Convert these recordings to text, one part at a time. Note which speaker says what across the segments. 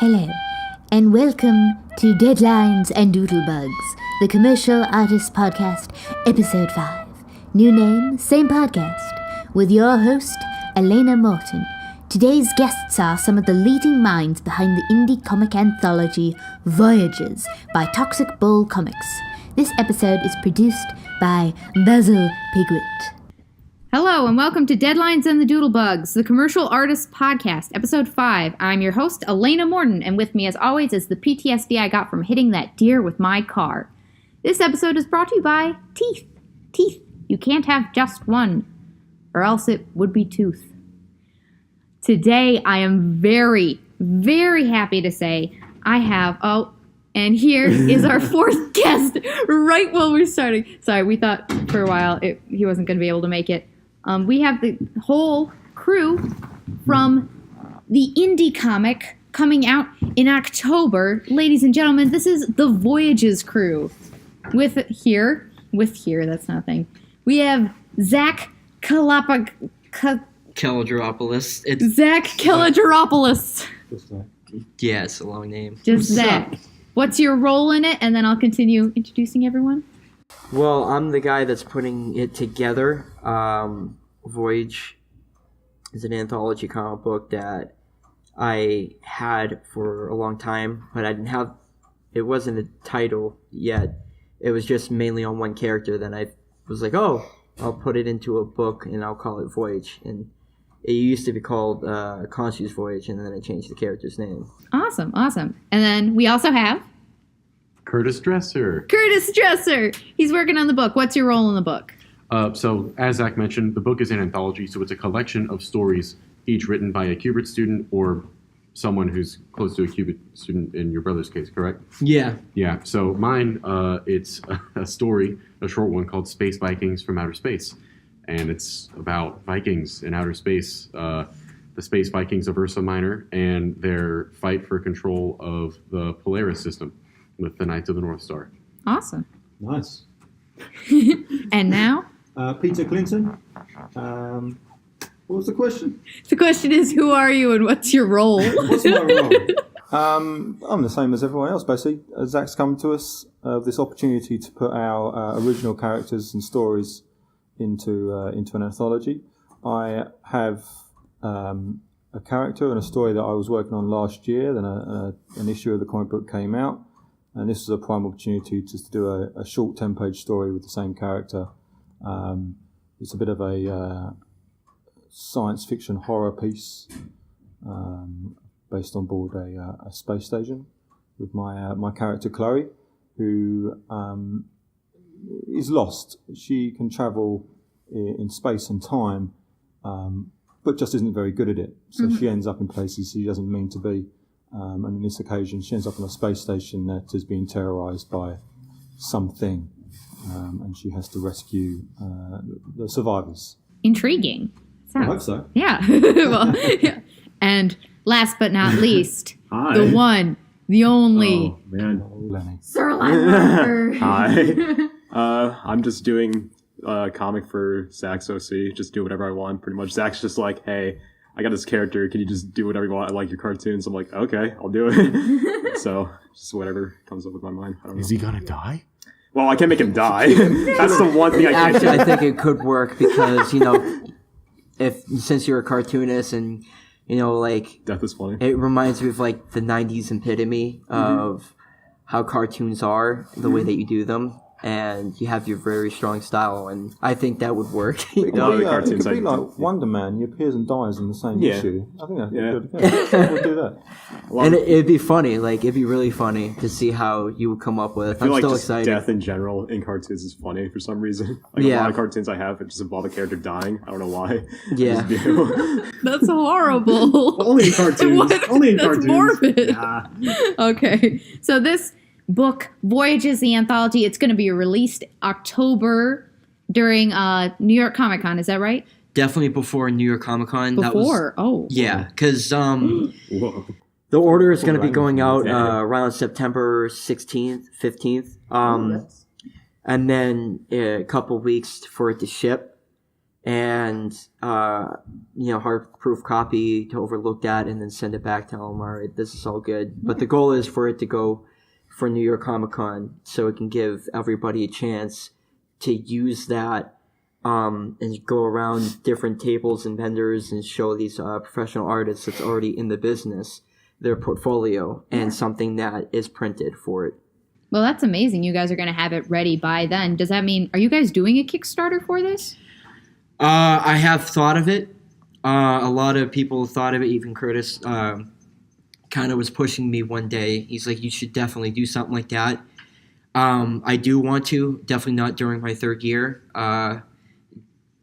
Speaker 1: Hello, and welcome to Deadlines and Doodlebugs, the Commercial Artist Podcast, Episode 5. New name, same podcast, with your host, Elena Morton. Today's guests are some of the leading minds behind the indie comic anthology Voyages by Toxic Bull Comics. This episode is produced by Basil Pigwit.
Speaker 2: Hello, and welcome to Deadlines and the Doodlebugs, the Commercial Artist Podcast, Episode 5. I'm your host, Elena Morton, and with me, as always, is the PTSD I got from hitting that deer with my car. This episode is brought to you by teeth. Teeth. You can't have just one, or else it would be tooth. Today, I am very, very happy to say I have... and here is our fourth guest, right while we're starting. Sorry, we thought for a while he wasn't going to be able to make it. We have the whole crew from the indie comic coming out in October. Ladies and gentlemen, this is the Voyages crew. With here, that's nothing. We have Zach
Speaker 3: Kalogeropoulos.
Speaker 2: Zach Kalogeropoulos.
Speaker 3: Yeah, it's a long name.
Speaker 2: Just Zach. What's your role in it? And then I'll continue introducing everyone.
Speaker 3: Well, I'm the guy that's putting it together. Voyage is an anthology comic book that I had for a long time, but I didn't have, it wasn't a title yet. It was just mainly on one character. Then I was like, oh, I'll put it into a book and I'll call it Voyage. And it used to be called Khonshu's Voyage, and then I changed the character's name.
Speaker 2: Awesome. And then we also have...
Speaker 4: Curtis Dresser. He's working on the book. What's your role in the book? So, as Zach mentioned, the book is an anthology, so it's a collection of stories, each written by a Qubit student or someone who's close to a Qubit student in your brother's case, correct?
Speaker 3: Yeah.
Speaker 4: Yeah, so mine, it's a story, a short one called Space Vikings from Outer Space. And it's about Vikings in outer space, the Space Vikings of Ursa Minor, and their fight for control of the Polaris system with the Knights of the North Star.
Speaker 2: Awesome.
Speaker 5: Nice.
Speaker 2: And now?
Speaker 5: Peter Clinton. What was the question?
Speaker 2: The question is, who are you and what's your role?
Speaker 5: What's my role? I'm the same as everyone else, basically. Zach's come to us with this opportunity to put our original characters and stories into an anthology. I have a character and a story that I was working on last year. Then an issue of the comic book came out, and this was a prime opportunity just to do a short 10-page story with the same character. It's a bit of a science fiction horror piece based on board a space station with my character Chloe, who is lost. She can travel in space and time, but just isn't very good at it. So she ends up in places she doesn't mean to be. And on this occasion, she ends up on a space station that is being terrorized by something. And she has to rescue the survivors.
Speaker 2: Intriguing.
Speaker 5: I hope so.
Speaker 2: Yeah. Well, yeah. And last but not least,
Speaker 6: Hi.
Speaker 2: the one, the only,
Speaker 6: Oh, man.
Speaker 5: Lenny.
Speaker 2: Sir Lannister.
Speaker 6: Hi. I'm just doing a comic for Zach's OC. Just do whatever I want, pretty much. Zach's just like, hey, I got this character. Can you just do whatever you want? I like your cartoons. I'm like, okay, I'll do it. So, just whatever comes up with my mind. I don't know.
Speaker 4: Is he gonna die?
Speaker 6: Well, I can't make him die. That's the one thing I can't do.
Speaker 3: Actually, I think it could work because, since you're a cartoonist and, like...
Speaker 6: Death is funny.
Speaker 3: It reminds me of, like, the 90s epitome of how cartoons are, the way that you do them. And you have your very strong style, and I think that would work.
Speaker 5: It
Speaker 6: lot of the
Speaker 5: could
Speaker 6: cartoons
Speaker 5: be
Speaker 6: I-
Speaker 5: like Wonder Man. He appears and dies in the same
Speaker 6: Yeah.
Speaker 5: issue. I think that's
Speaker 6: Yeah.
Speaker 5: good. Yeah, we'll do that.
Speaker 3: And it'd be funny, like, it'd be really funny to see how you would come up with.
Speaker 6: I feel
Speaker 3: I'm
Speaker 6: like
Speaker 3: still
Speaker 6: just
Speaker 3: excited.
Speaker 6: death in general in cartoons is funny for some reason. Like
Speaker 3: Yeah.
Speaker 6: a lot of cartoons I have, it just involve a character dying. I don't know why.
Speaker 3: Yeah.
Speaker 6: I just do.
Speaker 2: That's horrible.
Speaker 6: Only in cartoons.
Speaker 2: What?
Speaker 6: Only in
Speaker 2: That's
Speaker 6: cartoons.
Speaker 2: morbid.
Speaker 6: Nah.
Speaker 2: Okay. So this book, Voyages, the anthology, it's going to be released October during New York Comic Con. Is that right?
Speaker 3: Definitely before New York Comic Con.
Speaker 2: Before?
Speaker 3: Yeah, because
Speaker 6: Whoa.
Speaker 3: the order is going to be going out
Speaker 6: Yeah.
Speaker 3: around September 16th, 15th. And then a couple weeks for it to ship. and hard proof copy to overlook that and then send it back, tell them, all right, this is all good. But the goal is for it to go for New York Comic Con, so it can give everybody a chance to use that and go around different tables and vendors and show these professional artists that's already in the business their portfolio and something that is printed for it.
Speaker 2: Well, that's amazing. You guys are going to have it ready by then. Does that mean, are you guys doing a Kickstarter for this?
Speaker 3: I have thought of it. A lot of people thought of it. Even Curtis kind of was pushing me one day. He's like, you should definitely do something like that. I do want to. Definitely not during my third year.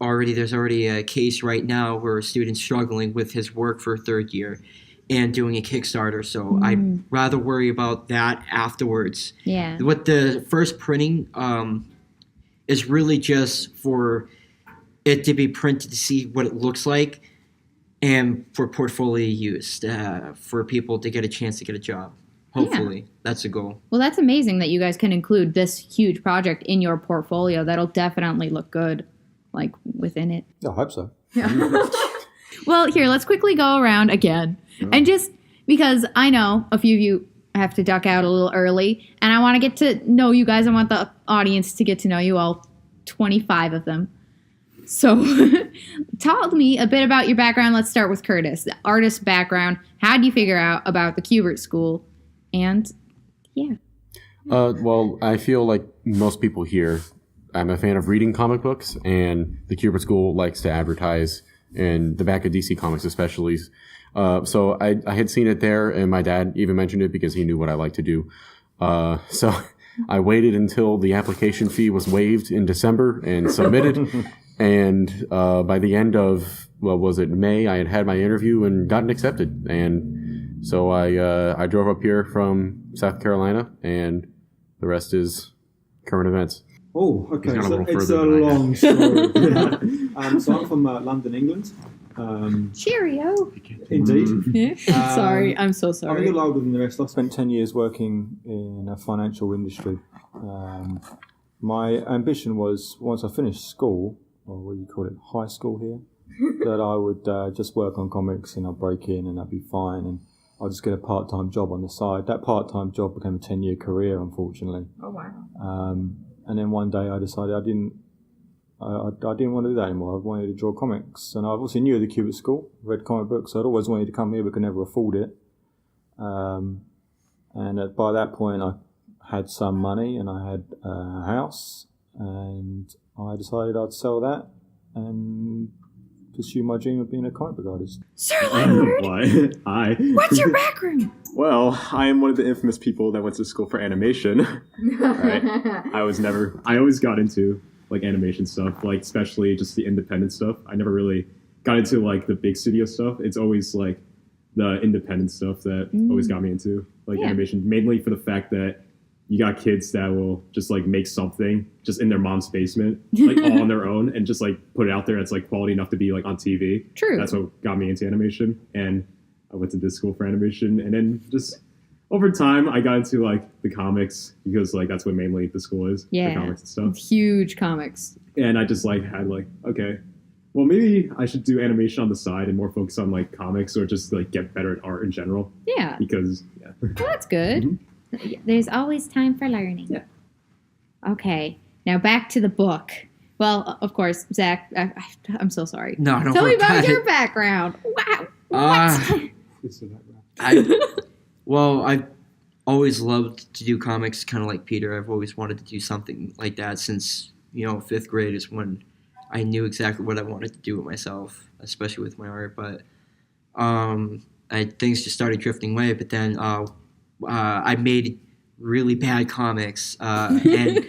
Speaker 3: There's already a case right now where a student's struggling with his work for third year and doing a Kickstarter. So I'd rather worry about that afterwards.
Speaker 2: Yeah.
Speaker 3: What the first printing is really just for it to be printed to see what it looks like and for portfolio use, for people to get a chance to get a job. Hopefully. That's the goal.
Speaker 2: Well, that's amazing that you guys can include this huge project in your portfolio. That'll definitely look good, like, within it.
Speaker 5: I hope so.
Speaker 2: Well, here, let's quickly go around again. And just because I know a few of you have to duck out a little early, and I want to get to know you guys. I want the audience to get to know you all, 25 of them. So tell me a bit about your background. Let's start with Curtis, the artist background. How did you figure out about the Kubert School? And yeah.
Speaker 4: Well, I feel like most people here, I'm a fan of reading comic books, and the Kubert School likes to advertise in the back of DC Comics especially. So I had seen it there, and my dad even mentioned it because he knew what I like to do. So I waited until the application fee was waived in December and submitted. And by the end of, May, I had my interview and gotten accepted. And so I drove up here from South Carolina, and the rest is current events.
Speaker 5: Oh, okay.
Speaker 4: He's gone a
Speaker 5: So
Speaker 4: little
Speaker 5: it's a
Speaker 4: further than I
Speaker 5: long story. So I'm from London, England.
Speaker 2: Cheerio.
Speaker 5: Indeed.
Speaker 2: Sorry, I'm so
Speaker 5: I'm a
Speaker 2: sorry.
Speaker 5: little older than the rest. I spent 10 years working in a financial industry. My ambition was, once I finished school, or what do you call it, high school here, that I would just work on comics and I'd break in and I'd be fine and I'll just get a part-time job on the side. That part-time job became a 10-year career, unfortunately.
Speaker 2: Oh, wow.
Speaker 5: And then one day I decided I didn't want to do that anymore. I wanted to draw comics. And I obviously knew the Kubert School, read comic books. I'd always wanted to come here but could never afford it. And by that point I had some money and I had a house, and I decided I'd sell that and pursue my dream of being a comic book artist.
Speaker 2: Sir Leonard,
Speaker 6: Why? Hi.
Speaker 2: what's your background?
Speaker 6: Well, I am one of the infamous people that went to school for animation. Right? I always got into like animation stuff, like especially just the independent stuff. I never really got into like the big studio stuff. It's always like the independent stuff that always got me into like animation, mainly for the fact that you got kids that will just like make something just in their mom's basement, like all on their own, and just like put it out there. It's like quality enough to be like on TV.
Speaker 2: True.
Speaker 6: That's what got me into animation, and I went to this school for animation, and then just over time I got into like the comics because like that's what mainly the school is.
Speaker 2: Yeah.
Speaker 6: The comics and stuff.
Speaker 2: Huge comics.
Speaker 6: And I just like had like, okay, well maybe I should do animation on the side and more focus on like comics or just like get better at art in general.
Speaker 2: Yeah.
Speaker 6: Because
Speaker 2: Well, that's good. There's always time for learning.
Speaker 6: Yeah.
Speaker 2: Okay. Now back to the book. Well, of course, Zach, I'm so sorry.
Speaker 3: No, don't
Speaker 2: Tell me
Speaker 3: worry
Speaker 2: about
Speaker 3: about
Speaker 2: your
Speaker 3: it.
Speaker 2: background. Wow.
Speaker 3: I've always loved to do comics, kind of like Peter. I've always wanted to do something like that since, 5th grade is when I knew exactly what I wanted to do with myself, especially with my art. But things just started drifting away. But then I made really bad comics, and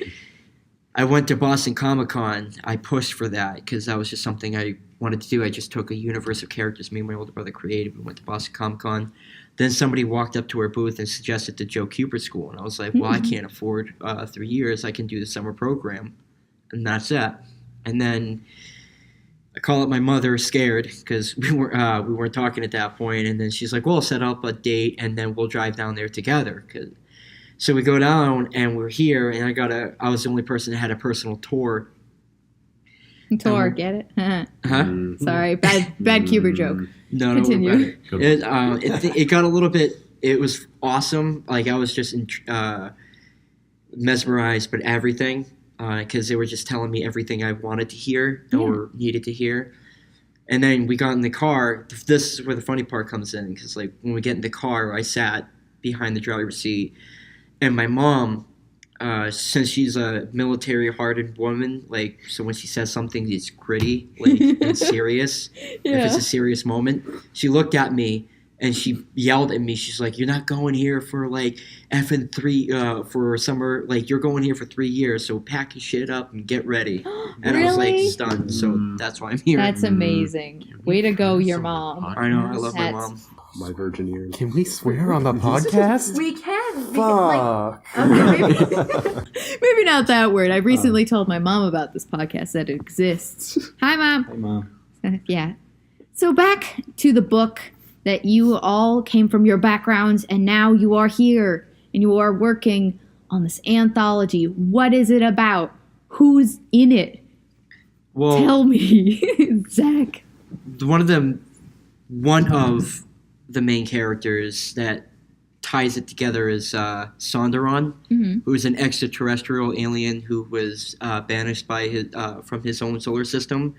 Speaker 3: I went to Boston Comic Con. I pushed for that because that was just something I wanted to do. I just took a universe of characters me and my older brother created. We went to Boston Comic Con. Then somebody walked up to our booth and suggested the Joe Kubert School. And I was like, well, I can't afford 3 years. I can do the summer program. And that's that. And then I call up my mother scared because we weren't talking at that point. And then she's like, well, set up a date and then we'll drive down there together. So we go down and we're here, and I was the only person that had a personal tour.
Speaker 2: Tor, get it?
Speaker 3: Huh?
Speaker 2: Sorry, bad Cuber joke.
Speaker 3: No,
Speaker 2: Continue.
Speaker 3: no, it got a little bit. It was awesome. Like I was just mesmerized by everything because they were just telling me everything I wanted to hear or needed to hear. And then we got in the car. This is where the funny part comes in because like when we get in the car, I sat behind the driver's seat, and my mom. Since she's a military-hardened woman, like, so when she says something, it's gritty, like, and serious. If it's a serious moment, she looked at me and she yelled at me. She's like, "You're not going here for like effing for summer. Like, you're going here for 3 years. So pack your shit up and get ready." And I was like, stunned. So that's why I'm here.
Speaker 2: That's amazing. Way to go, your mom.
Speaker 3: I know. I love my mom.
Speaker 6: My virgin ears.
Speaker 4: Can we swear on the podcast?
Speaker 7: We can.
Speaker 5: Fuck.
Speaker 2: Maybe not that word. I recently told my mom about this podcast that it exists. Hi, Mom.
Speaker 5: Hey, Mom.
Speaker 2: Yeah. So back to the book that you all came from your backgrounds, and now you are here and you are working on this anthology. What is it about? Who's in it?
Speaker 3: Well,
Speaker 2: Tell me, Zach.
Speaker 3: one of the main characters that ties it together is Sonderon, who is an extraterrestrial alien who was banished by from his own solar system.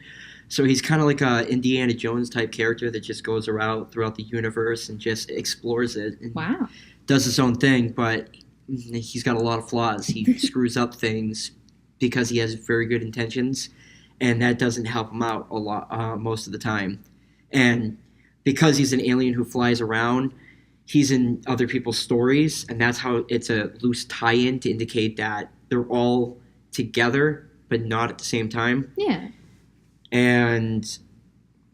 Speaker 3: So he's kind of like a Indiana Jones type character that just goes around throughout the universe and just explores it and does his own thing. But he's got a lot of flaws. He screws up things because he has very good intentions, and that doesn't help him out a lot most of the time. And because he's an alien who flies around, he's in other people's stories, and that's how it's a loose tie-in to indicate that they're all together, but not at the same time.
Speaker 2: Yeah.
Speaker 3: And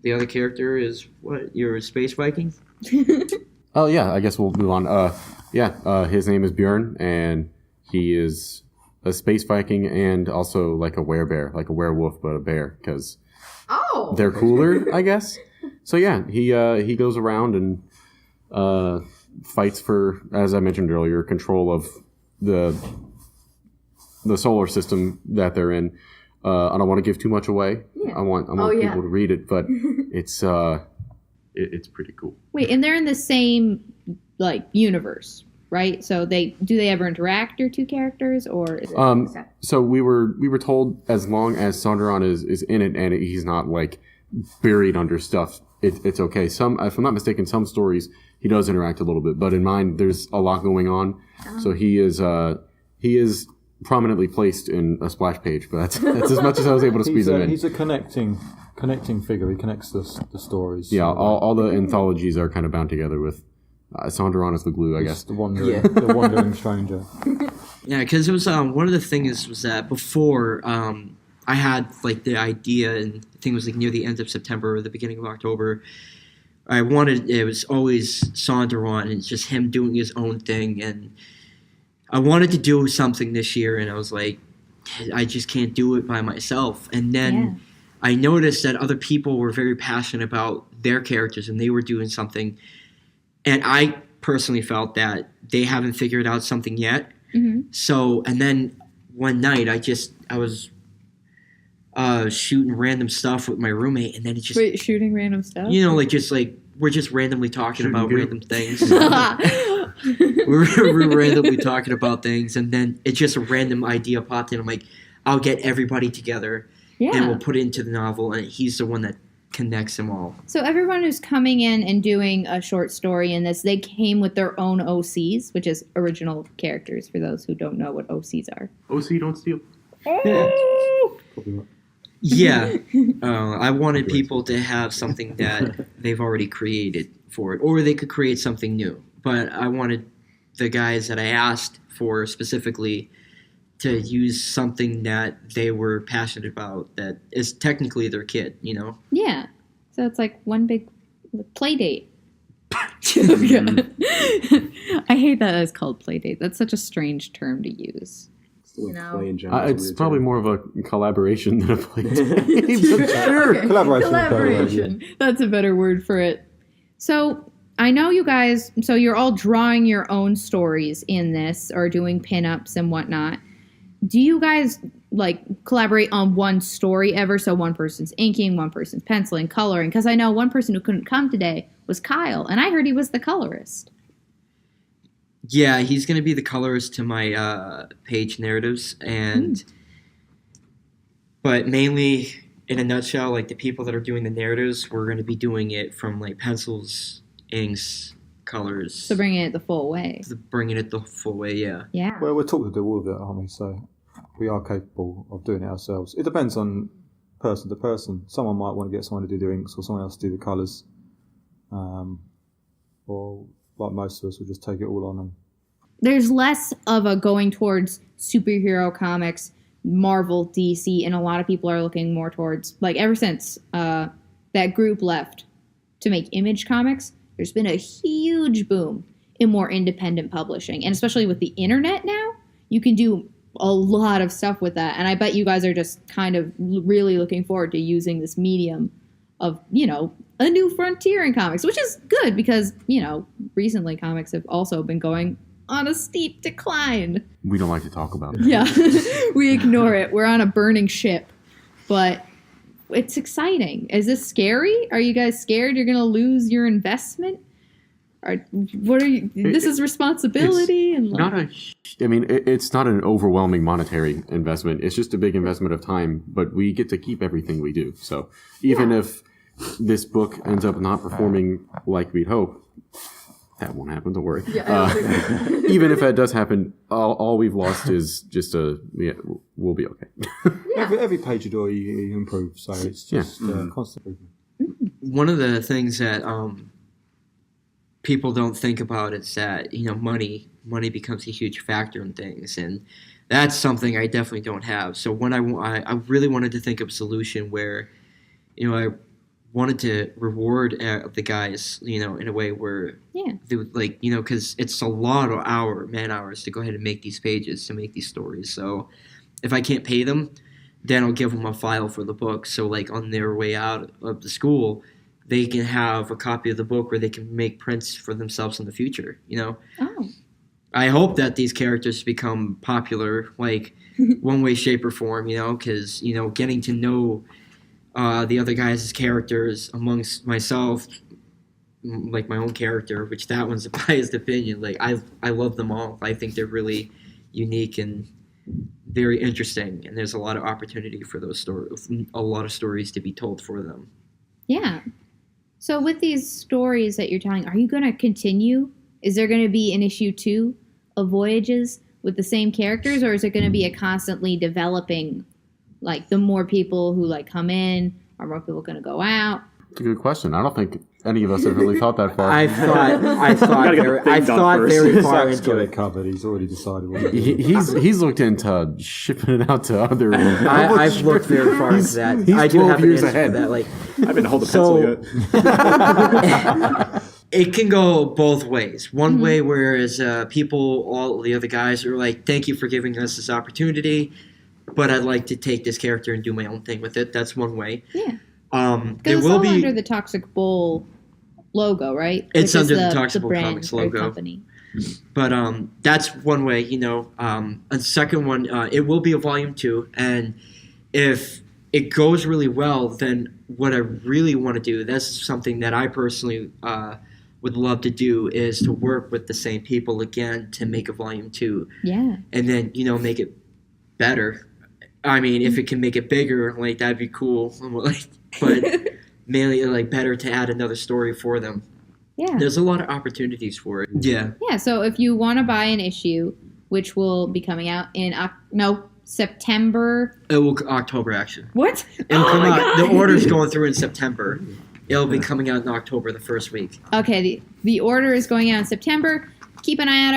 Speaker 3: the other character is what? You're a space Viking?
Speaker 4: Oh, yeah, I guess we'll move on. His name is Bjorn, and he is a space Viking and also like a werebear, like a werewolf, but a bear, because they're cooler, I guess. So, yeah, he goes around and fights for, as I mentioned earlier, control of the solar system that they're in. I don't want to give too much away. Yeah. I want people to read it, but it's pretty cool.
Speaker 2: Wait, and they're in the same like universe, right? So do they ever interact, your two characters, or is it
Speaker 4: so we were told as long as Sonderon is in it and he's not like buried under stuff, it's okay. If I'm not mistaken, some stories he does interact a little bit, but in mine there's a lot going on. So he is prominently placed in a splash page, but that's as much as I was able to squeeze him in.
Speaker 5: He's a connecting figure. He connects the stories.
Speaker 4: Yeah, all the anthologies are kind of bound together with Sonderon as the glue, I guess.
Speaker 5: The wandering stranger.
Speaker 3: Yeah, because it was one of the things was that before I had like the idea, and I think it was like near the end of September or the beginning of October. It was always Sonderon, and it's just him doing his own thing, and I wanted to do something this year, and I was like, I just can't do it by myself. And then I noticed that other people were very passionate about their characters, and they were doing something. And I personally felt that they haven't figured out something yet. Mm-hmm. So, and then one night I was shooting random stuff with my roommate, and then it just...
Speaker 2: Wait, shooting random stuff?
Speaker 3: You know, we're just randomly talking about random things. we're randomly talking about things, and then it's just a random idea popped in. I'm like, I'll get everybody together, and we'll put it into the novel, and he's the one that connects them all.
Speaker 2: So everyone who's coming in and doing a short story in this, they came with their own OCs, which is original characters, for those who don't know what OCs are.
Speaker 4: OC, don't steal.
Speaker 3: Yeah. I wanted people to have something that they've already created for it, or they could create something new. But I wanted the guys that I asked for specifically to use something that they were passionate about that is technically their kid, you know?
Speaker 2: Yeah. So it's like one big play date. I hate that it's called play date. That's such a strange term to use.
Speaker 7: You know,
Speaker 4: it's probably more of a collaboration than a play date. Sure.
Speaker 2: Okay.
Speaker 5: Collaboration.
Speaker 2: That's a better word for it. So I know you guys, so you're all drawing your own stories in this or doing pinups and whatnot. Do you guys like collaborate on one story ever. So one person's inking, one person's penciling, coloring. Because I know one person who couldn't come today was Kyle, and I heard he was the colorist.
Speaker 3: Yeah, he's going to be the colorist to my page narratives, and but mainly in a nutshell, like the people that are doing the narratives, we're going to be doing it from like pencils, inks, colors.
Speaker 2: So bringing it the full way.
Speaker 3: Bringing it the full way, yeah.
Speaker 2: Yeah.
Speaker 5: Well, we're taught to do all of it, aren't we? So we are capable of doing it ourselves. It depends on person to person. Someone might want to get someone to do the inks or someone else to do the colours. Or like most of us will just take it all on. And
Speaker 2: There's less of a going towards superhero comics, Marvel, DC, and a lot of people are looking more towards, like, ever since that group left to make Image Comics, there's been a huge boom in more independent publishing. And especially with the internet now, you can do a lot of stuff with that. And I bet you guys are just kind of really looking forward to using this medium of, you know, a new frontier in comics, which is good because, you know, recently comics have also been going on a steep decline.
Speaker 4: We don't like to talk about it.
Speaker 2: Yeah, we ignore it. We're on a burning ship. But it's exciting. Is this scary? Are you guys scared you're going to lose your investment? This is responsibility. And
Speaker 4: it's not an overwhelming monetary investment. It's just a big investment of time, but we get to keep everything we do. So even if this book ends up not performing like we'd hope, that won't happen, don't worry. Even if that does happen, all we've lost is just we'll be okay.
Speaker 5: every page you do, you improve. So it's just constant improvement.
Speaker 3: One of the things that people don't think about is that, you know, money becomes a huge factor in things, and that's something I definitely don't have. So when I really wanted to think of a solution where, you know, I wanted to reward the guys, you know, in a way where they would, like, you know, because it's a lot of man hours to go ahead and make these pages, to make these stories. So if I can't pay them, then I'll give them a file for the book. So like on their way out of the school, they can have a copy of the book where they can make prints for themselves in the future, you know?
Speaker 2: Oh.
Speaker 3: I hope that these characters become popular, like, one way, shape, or form, you know, because, you know, getting to know the other guys' characters amongst myself, like my own character, which that one's a biased opinion, like, I love them all. I think they're really unique and very interesting, and there's a lot of opportunity for those stories, a lot of stories to be told for them.
Speaker 2: Yeah. So with these stories that you're telling, are you going to continue? Is there going to be an issue 2 of Voyages with the same characters, or is it going to be a constantly developing, like, the more people who, like, come in, are more people going to go out?
Speaker 4: It's a good question. I don't think any of us have really thought that far.
Speaker 3: I thought very far
Speaker 5: Zach's
Speaker 3: into
Speaker 5: got
Speaker 3: it.
Speaker 5: it covered. He's already decided what
Speaker 4: He's looked into shipping it out to other.
Speaker 3: I've looked very far into that.
Speaker 4: He's
Speaker 3: I do
Speaker 4: 12
Speaker 3: have an
Speaker 4: years
Speaker 3: answer
Speaker 4: ahead.
Speaker 3: for that. Like,
Speaker 6: I haven't held a pencil yet.
Speaker 3: it can go both ways. One way, whereas people, all the other guys are like, "Thank you for giving us this opportunity, but I'd like to take this character and do my own thing with it." That's one way.
Speaker 2: Yeah.
Speaker 3: There
Speaker 2: Because it's
Speaker 3: will
Speaker 2: all
Speaker 3: be
Speaker 2: under the Toxic Bull logo, right?
Speaker 3: It's
Speaker 2: Which is
Speaker 3: under the Toxic Bull
Speaker 2: brand
Speaker 3: Comics
Speaker 2: or
Speaker 3: logo.
Speaker 2: company.
Speaker 3: But that's one way, you know. A second one, it will be a volume 2, and if it goes really well, then what I really want to do, that's something that I personally would love to do, is to work with the same people again to make a volume 2.
Speaker 2: Yeah.
Speaker 3: And then, you know, make it better. I mean, if it can make it bigger, like, that'd be cool. But mainly, like, better to add another story for them.
Speaker 2: Yeah.
Speaker 3: There's a lot of opportunities for it. Yeah.
Speaker 2: Yeah, so if you want to buy an issue, which will be coming out in September.
Speaker 3: It will October, actually.
Speaker 2: What?
Speaker 3: It'll come
Speaker 2: my
Speaker 3: out.
Speaker 2: God.
Speaker 3: The order's going through in September. It'll be coming out in October, the first week.
Speaker 2: Okay, the order is going out in September. Keep an eye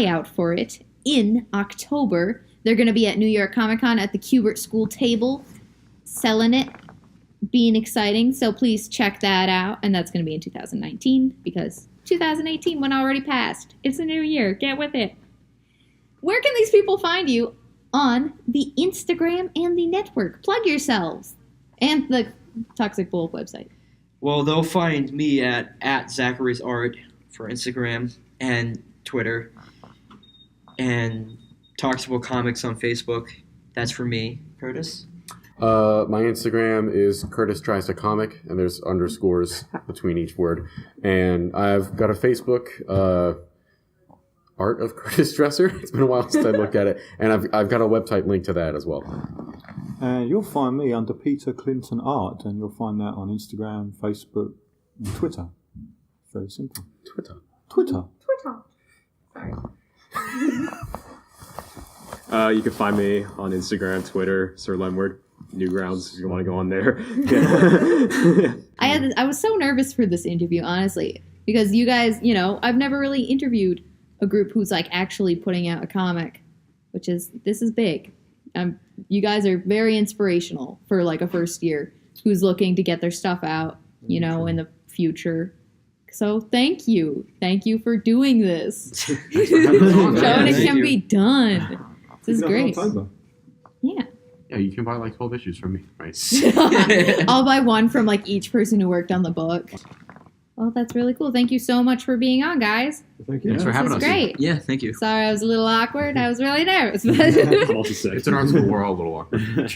Speaker 2: out for it in October. They're going to be at New York Comic Con at the Kubert School table, selling it, being exciting. So please check that out, and that's going to be in 2019 because 2018 went already past. It's a new year. Get with it. Where can these people find you on the Instagram and the network? Plug yourselves and the Toxic Bull website.
Speaker 3: Well, they'll find me at Zachary's Art for Instagram and Twitter. And Talkable Comics on Facebook. That's for me. Curtis?
Speaker 4: My Instagram is Curtis Tries to Comic, and there's underscores between each word. And I've got a Facebook, Art of Curtis Dresser. It's been a while since I looked at it. And I've got a website link to that as well.
Speaker 5: And you'll find me under Peter Clinton Art, and you'll find that on Instagram, Facebook, and Twitter. Very simple. Twitter.
Speaker 6: You can find me on Instagram, Twitter, Sir Lemward, Newgrounds, if you want to go on there.
Speaker 2: I was so nervous for this interview, honestly, because you guys, I've never really interviewed a group who's like actually putting out a comic, this is big. You guys are very inspirational for like a first year who's looking to get their stuff out, in the future. So thank you for doing this. Showing it can be done. This is great. Yeah.
Speaker 4: Yeah, you can buy like 12 issues from me, right?
Speaker 2: I'll buy one from like each person who worked on the book. Well, that's really cool. Thank you so much for being on, guys.
Speaker 6: Thank you.
Speaker 4: Thanks for having
Speaker 2: This
Speaker 4: us.
Speaker 2: is great.
Speaker 3: Yeah, thank you.
Speaker 2: Sorry, I was a little awkward. I was really nervous.
Speaker 4: It's an art school. We're all a little awkward.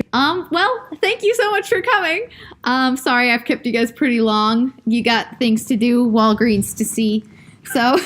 Speaker 2: Well, thank you so much for coming. Sorry I've kept you guys pretty long. You got things to do, Walgreens to see. So,